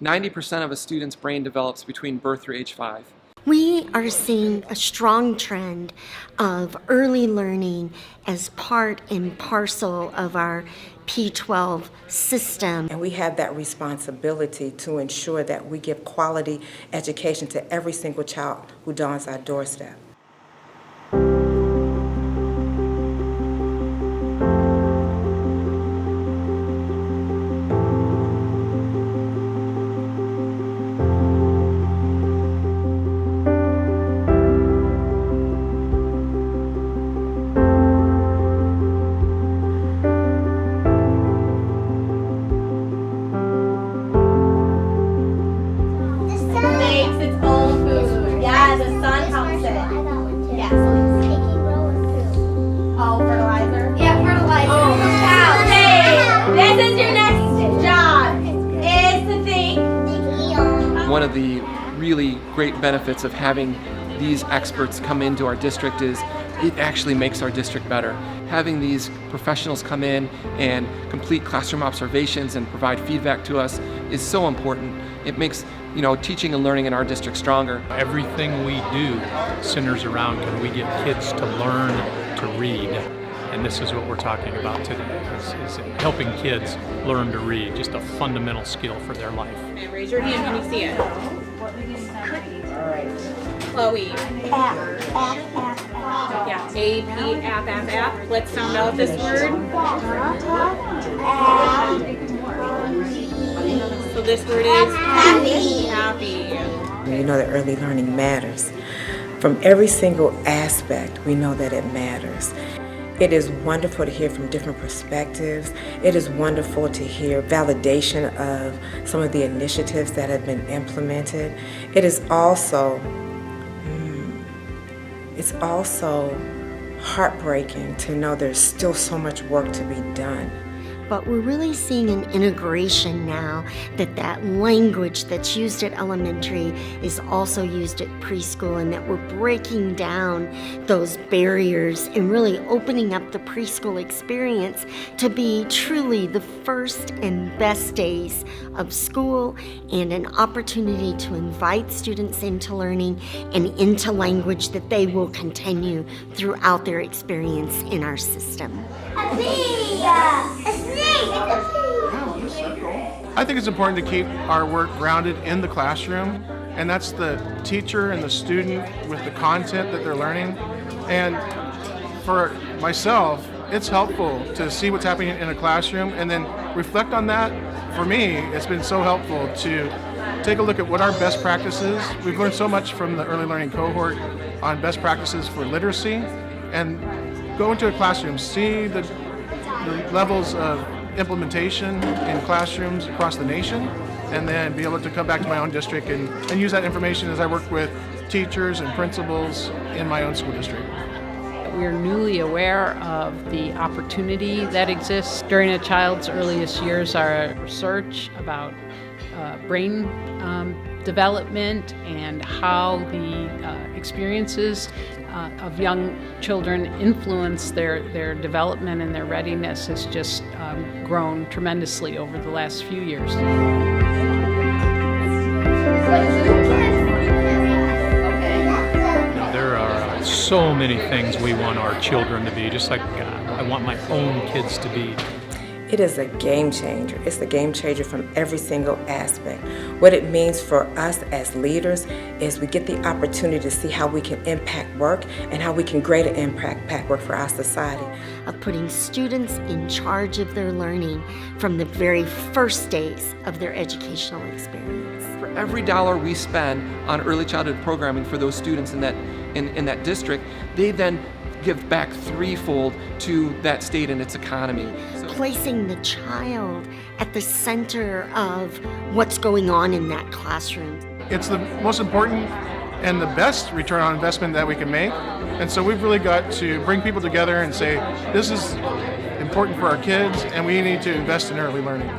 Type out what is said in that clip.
90% of a student's brain develops between birth through age 5. We are seeing a strong trend of early learning as part and parcel of our P12 system. And we have that responsibility to ensure that we give quality education to every single child who dawns our doorstep. One of the really great benefits of having these experts come into our district is it actually makes our district better. Having these professionals come in and complete classroom observations and provide feedback to us is so important. It makes, teaching and learning in our district stronger. Everything we do centers around can we get kids to learn to read. And this is what we're talking about today, is helping kids learn to read, just a fundamental skill for their life. Okay, raise your hand when you see it. All right. Chloe. Yeah, A-P, app. Let's sound out this word. So this word is happy. We know that early learning matters. From every single aspect, we know that it matters. It is wonderful to hear from different perspectives. It is wonderful to hear validation of some of the initiatives that have been implemented. It is also, heartbreaking to know there's still so much work to be done. But we're really seeing an integration now that language that's used at elementary is also used at preschool, and that we're breaking down those barriers and really opening up the preschool experience to be truly the first and best days of school, and an opportunity to invite students into learning and into language that they will continue throughout their experience in our system. I think it's important to keep our work grounded in the classroom, and that's the teacher and the student with the content that they're learning. And for myself, it's helpful to see what's happening in a classroom and then reflect on that. For me, it's been so helpful to take a look at what our best practices. We've learned so much from the early learning cohort on best practices for literacy, and go into a classroom, see the levels of implementation in classrooms across the nation, and then be able to come back to my own district and use that information as I work with teachers and principals in my own school district. We're newly aware of the opportunity that exists during a child's earliest years. Our research about brain development and how the experiences of young children influence their development and their readiness has just grown tremendously over the last few years. There are so many things we want our children to be, just like I want my own kids to be. It is a game changer. It's a game changer from every single aspect. What it means for us as leaders is we get the opportunity to see how we can impact work and how we can greater impact work for our society. Of putting students in charge of their learning from the very first days of their educational experience. For every dollar we spend on early childhood programming for those students in that district, they then give back threefold to that state and its economy. Placing the child at the center of what's going on in that classroom. It's the most important and the best return on investment that we can make. And so we've really got to bring people together and say, this is important for our kids and we need to invest in early learning.